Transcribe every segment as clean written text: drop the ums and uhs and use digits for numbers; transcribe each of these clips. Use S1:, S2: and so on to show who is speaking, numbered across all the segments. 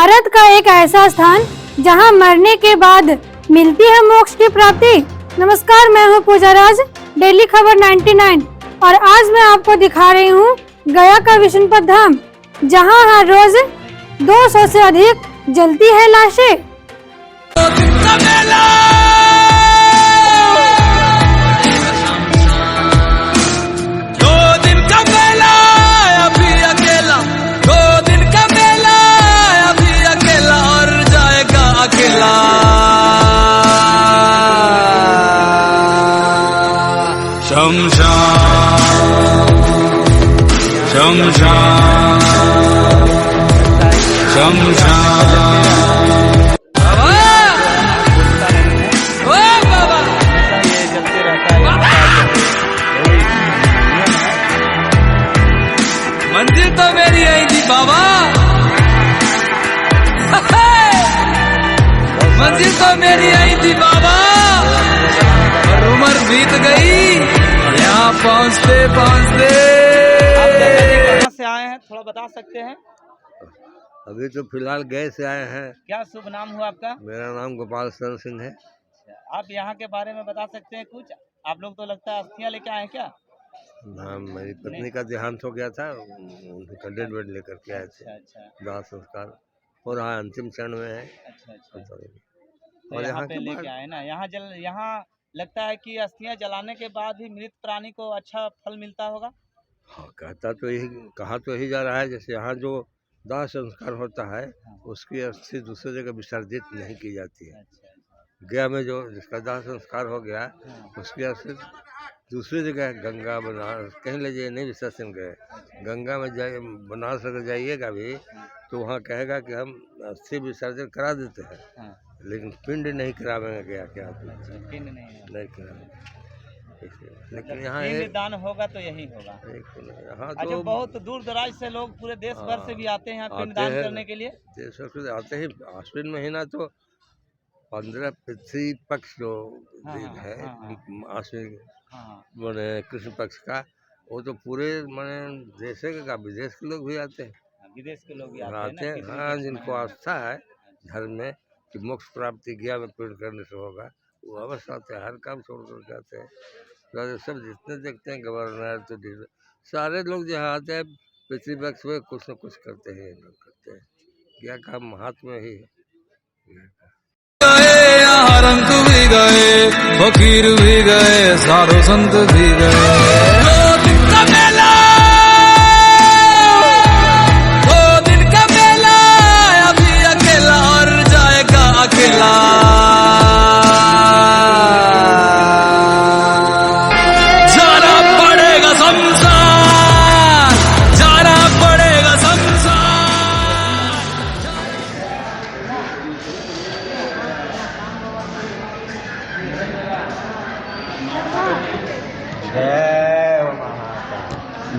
S1: भारत का एक ऐसा स्थान जहां मरने के बाद मिलती है मोक्ष की प्राप्ति। नमस्कार, मैं हूं पूजा राज, डेली खबर 99 और आज मैं आपको दिखा रही हूं गया का विष्णुपद धाम, जहां हर रोज 200 से अधिक जलती है लाशें।
S2: मंदिर तो मेरी आई थी बाबा, मंदिर तो मेरी आई थी बाबा, और उम्र बीत गई यहाँ पहुँचते पहुँचते।
S3: कहाँ से आए हैं, थोड़ा बता सकते हैं?
S4: अभी तो फिलहाल गए से आए हैं।
S3: क्या शुभ नाम हुआ आपका?
S4: मेरा नाम गोपाल शरण सिंह है।
S3: आप यहाँ के बारे में बता सकते हैं कुछ? आप लोग तो लगता है अस्थियां लेके आए हैं क्या?
S4: नाम मेरी पत्नी का देहांत हो गया था, उनका डेड बेड लेकर के आए थे।
S3: अच्छा
S4: दाह संस्कार हो रहा है, अंतिम चरण में है।
S3: अच्छा।
S4: और
S3: तो यहाँ पे
S4: के
S3: लेके आए ना, यहाँ लगता है कि अस्थियां जलाने के बाद ही मृत प्राणी को अच्छा फल मिलता होगा।
S4: हाँ, कहा तो यही जा रहा है। जैसे यहाँ जो दाह संस्कार होता है उसकी अस्थि दूसरी जगह विसर्जित नहीं की जाती है। गया में जो जिसका दाह संस्कार हो गया उसकी अस्थि दूसरी जगह गंगा बनारस कहीं ले जाइए, नहीं विसर्जन गए गंगा में जाइए, बनारस अगर जाइएगा भी तो वहाँ कहेगा कि हम अस्थि विसर्जन करा देते हैं, लेकिन पिंड नहीं करावेंगे। गया क्या
S3: पिंड नहीं
S4: करावेंगे, लेकिन यहाँ
S3: पिंड दान होगा तो यही होगा।
S4: यहाँ
S3: अच्छा,
S4: तो
S3: बहुत दूर दराज से लोग पूरे देश भर से भी आते हैं यहाँ पिंड दान करने के लिए।
S4: देश भर से आते ही। आश्विन महीना तो 15 पृथ्वी पक्ष जो दिन है, आश्विन मैंने कृष्ण पक्ष का, वो तो पूरे मैंने देश का विदेश के लोग भी आते हैं।
S3: विदेश के लोग भी
S4: आते हैं। हाँ, जिनको आस्था है धर्म में कि मोक्ष प्राप्ति गया में पिंड करने से होगा, वो अवश्य आते हैं, हर काम छोड़ कर के आते हैं। तो सब जितने देखते हैं गवर्नर तो सारे लोग जहाँ आते हैं पृथ्वी पक्ष में कुछ न कुछ करते हैं, लोग करते हैं। क्या काम महात्मा ही है।
S2: रंग भी गए, फकीर भी गए, साधु संत भी गए। दो दिन का मेला अभी अकेला और जाएगा अकेला। जाना पड़ेगा संसार, जाना पड़ेगा संसार।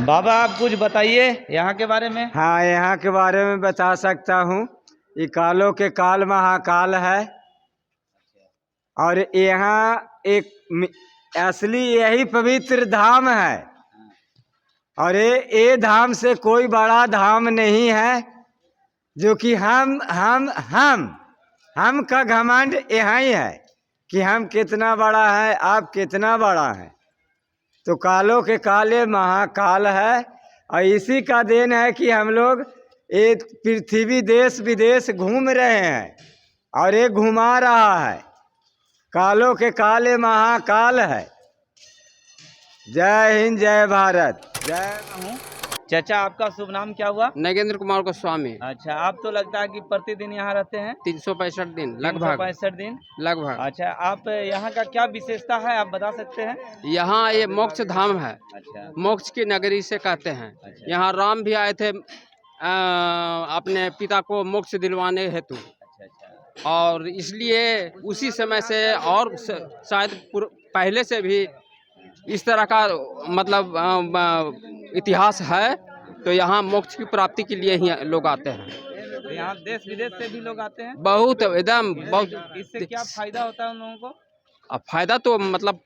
S3: बाबा, आप कुछ बताइए यहाँ के बारे में।
S5: हाँ, यहाँ के बारे में बता सकता हूँ। ये कालों के काल महाकाल है और यहाँ एक असली यही पवित्र धाम है और ये धाम से कोई बड़ा धाम नहीं है, जो कि हम का घमंड यहाँ ही है कि हम कितना बड़ा है, आप कितना बड़ा है। तो कालों के काले महाकाल है और इसी का देन है कि हम लोग एक पृथ्वी देश विदेश घूम रहे हैं और ये घुमा रहा है। कालों के काले महाकाल है। जय हिंद, जय भारत, जय।
S3: चाचा, आपका शुभ नाम क्या हुआ?
S6: नगेंद्र कुमार गोस्वामी।
S3: अच्छा, आप तो लगता है कि प्रतिदिन यहाँ रहते हैं?
S6: 365 दिन लगभग।
S3: 365 दिन
S6: लगभग।
S3: अच्छा, आप यहाँ का क्या विशेषता है, आप बता सकते हैं?
S6: यहाँ ये मोक्ष धाम है।
S3: अच्छा।
S6: मोक्ष की नगरी से कहते हैं।
S3: अच्छा।
S6: यहाँ राम भी आए थे अपने पिता को मोक्ष दिलवाने हेतु।
S3: अच्छा।
S6: और इसलिए उसी समय से और शायद पहले से भी इस तरह का मतलब इतिहास है। तो यहाँ मोक्ष की प्राप्ति के लिए ही लोग आते हैं।
S3: तो यहाँ देश विदेश से भी लोग आते हैं?
S6: बहुत एकदम बहुत।
S3: इससे क्या फायदा होता है उन लोगों को?
S6: अब फायदा तो मतलब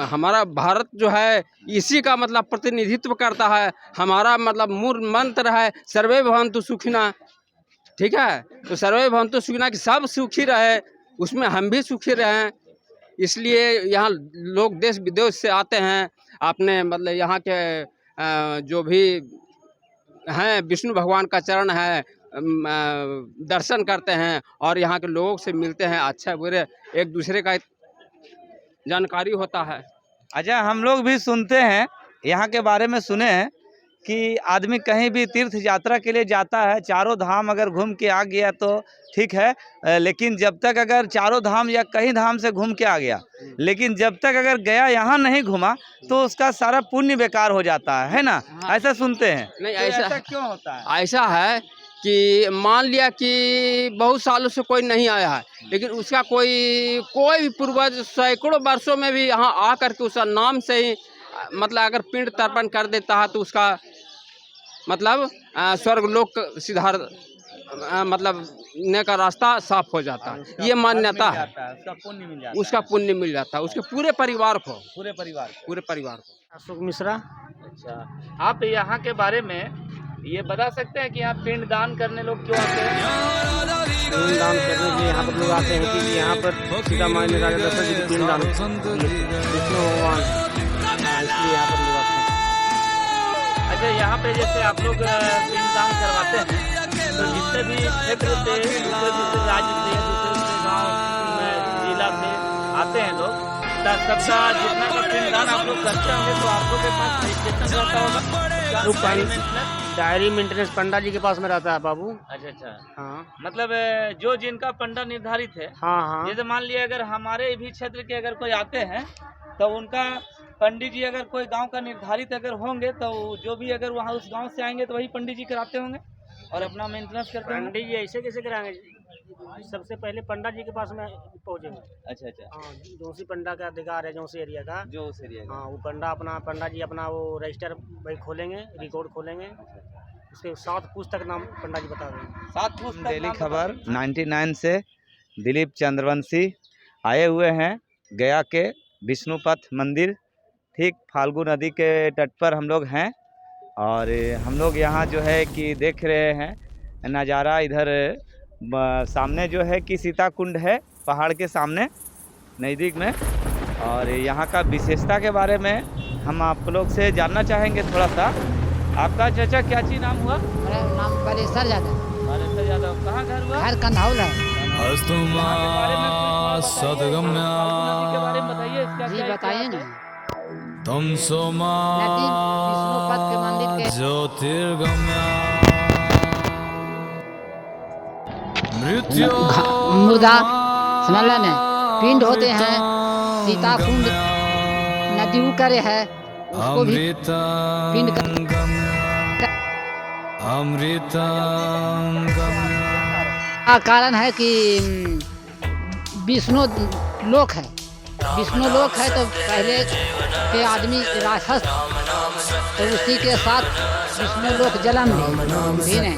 S6: हमारा भारत जो है इसी का मतलब प्रतिनिधित्व करता है। हमारा मतलब मूल मंत्र है सर्वे भवन्तु सुखिनः। ठीक है, तो सर्वे भवन्तु सुखिनः कि सब सुखी रहे, उसमें हम भी सुखी रहें। इसलिए यहाँ लोग देश विदेश से आते हैं, अपने मतलब यहाँ के जो भी हैं विष्णु भगवान का चरण है, दर्शन करते हैं और यहाँ के लोगों से मिलते हैं, अच्छे बुरे एक दूसरे का जानकारी होता है।
S3: अच्छा, हम लोग भी सुनते हैं, यहाँ के बारे में सुने हैं कि आदमी कहीं भी तीर्थ यात्रा के लिए जाता है, चारों धाम अगर घूम के आ गया तो ठीक है, लेकिन जब तक अगर चारों धाम या कहीं धाम से घूम के आ गया, लेकिन जब तक अगर गया यहाँ नहीं घूमा तो उसका सारा पुण्य बेकार हो जाता है ना? ऐसा सुनते हैं।
S6: नहीं,
S3: तो ऐसा क्यों होता है?
S6: ऐसा है कि मान लिया कि बहुत सालों से कोई नहीं आया है, लेकिन उसका कोई भी पूर्वज सैकड़ों वर्षों में भी यहाँ आकर के उसका नाम से ही मतलब अगर पिंड तर्पण कर देता है तो उसका मतलब स्वर्ग लोक सिधार मतलब ने का रास्ता साफ हो जाता है। ये मान्यता है, उसका पुण्य मिल जाता है उसके पूरे परिवार को, पूरे परिवार को।
S7: अशोक मिश्रा।
S3: अच्छा, आप यहाँ के बारे में ये बता सकते हैं कि यहाँ पिंड दान करने लोग क्यों आते हैं?
S7: पिंड दान करने के लिए यहाँ पर लोग आते हैं क्योंकि यहाँ पर सीता माई ने राजा दशरथ जी को पिंड दान विष्णु भगवान, इसलिए यहाँ पर लोग आते हैं।
S3: अच्छा, यहाँ पे जैसे आप लोग पिंड दान करवाते हैं तो जितने भी क्षेत्र से दूसरे राज्य से दूसरे गाँव जिला से आते हैं लोग, सबका जितना का पिंड दान आप लोग करते होंगे तो आप लोग के पास रजिस्ट्रेशन रहता होगा?
S7: डायरी मेंटेनेंस पंडा जी के पास में रहता है बाबू।
S3: अच्छा,
S7: हाँ
S3: मतलब जो जिनका पंडा निर्धारित है,
S7: हाँ।
S3: जैसे मान लिया अगर हमारे भी क्षेत्र के अगर कोई आते हैं तो उनका पंडित जी अगर कोई गांव का निर्धारित अगर होंगे तो जो भी अगर वहाँ उस गांव से आएंगे तो वही पंडित जी कराते होंगे और अपना मेंटेनेंस करते होंगे।
S7: पंडित जी ऐसे कैसे कराएंगे? सबसे पहले पंडा जी के पास में पहुँचेंगे।
S3: अच्छा,
S7: हाँ, जो सी पंडा का अधिकार है, जो सी एरिया का,
S3: जो उस एरिया
S7: हाँ, वो पंडा जी अपना वो रजिस्टर भाई खोलेंगे, रिकॉर्ड खोलेंगे, उसके 7 पुस्तक नाम पंडा जी बता देंगे।
S3: 7 पुस्तक। डेली खबर 99 से दिलीप चंद्रवंशी आए हुए हैं गया के विष्णुपथ मंदिर, ठीक फाल्गु नदी के तट पर हम लोग हैं और हम लोग यहाँ जो है कि देख रहे हैं नज़ारा। इधर सामने जो है कि सीता कुंड है पहाड़ के सामने नज़दीक में, और यहाँ का विशेषता के बारे में हम आप लोग से जानना चाहेंगे थोड़ा सा। आपका चाचा क्या चीज नाम हुआ?
S8: मेरा नाम परेशर यादव।
S3: परेशर यादव। कहाँ घर हुआ?
S8: घर कंधाउल है।
S2: सदगम्या
S3: के बारे में बताइए, इसका
S8: जी
S3: क्या
S8: बताइए
S3: इतिहास
S8: ना।
S3: है?
S2: तुम सोमा
S8: नदी विष्णुपद के मंदिर के
S2: ज्योतिर्गम्या मृत्यु
S8: मुर्दा समझ लेने पिंड होते हैं, सीता कुंड नदी करे है, उसको भी पिंड का कारण है कि विष्णु लोक है, विष्णु लोक है तो पहले के आदमी राक्षस, तो उसी के साथ विष्णु लोक जन्म ले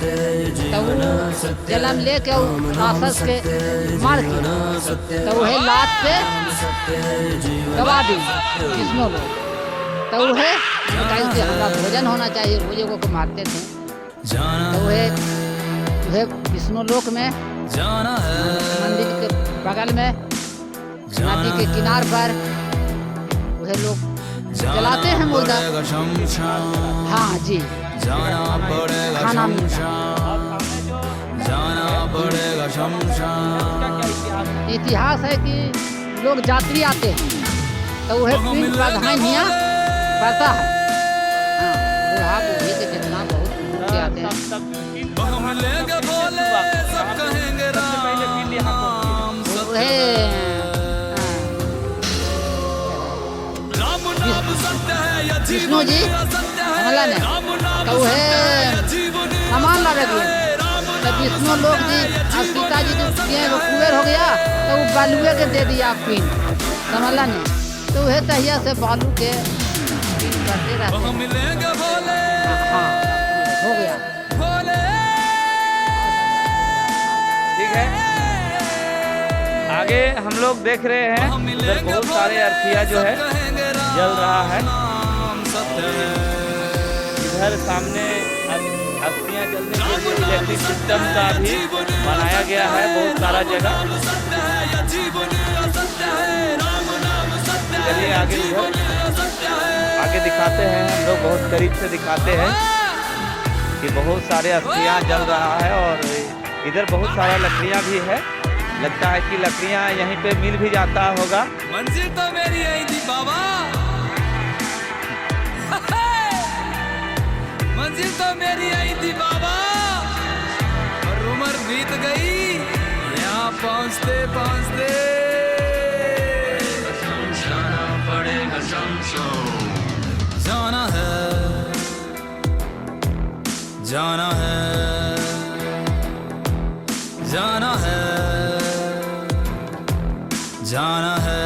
S8: तो वो जन्म ले के राक्षस के मार के तो वह लात से दबा दी विष्णु लोक, तो वह हमारा भोजन होना चाहिए, रोजे को मारते थे, तो वह विष्णु लोक में मंदिर के बगल में नदी के किनार पर वह लोग जलाते हैं मुर्दा। हाँ जी, खाना मिलता। इतिहास है कि लोग यात्री आते हैं तो वह पिंड प्रधान यहाँ पड़ता है। हाँ, बूढ़ा बूढ़ी के जितना बहुत आते हैं। विष्णु जी समझला ने तो वह सामान ला रहे तो विष्णु लोग जी और सीता जी जो कुएर हो गया तो वो बालुए के दे दिया पिंड, समझला ने तो वह तहिया से बालू के पिंड करते रहते। हाँ, हो गया।
S3: ठीक है, आगे हम लोग देख रहे हैं इधर बहुत सारे अर्थिया जो है जल रहा है। इधर सामने अस्थियाँ जलने के लिए इलेक्ट्रिक सिस्टम का भी बनाया गया है बहुत सारा जगह। चलिए आगे आगे दिखाते हैं, हम लोग बहुत करीब से दिखाते हैं कि बहुत सारे अस्थियाँ जल रहा है और इधर बहुत सारा लकड़ियाँ भी है। लगता है कि लकड़ियाँ यहीं पे मिल भी जाता होगा।
S2: मंजिल तो मेरी यही थी बाबा, मंजिल तो मेरी यही थी बाबा, और उम्र बीत गई यहाँ पहुँचते पहुँचते। जाना पड़ेगा जाना है, जाना है, जाना है, जाना है,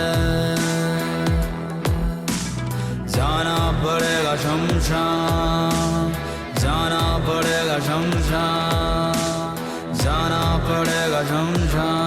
S2: जाना पड़ेगा शमशान, जाना पड़ेगा शमशान, जाना पड़ेगा शमशान।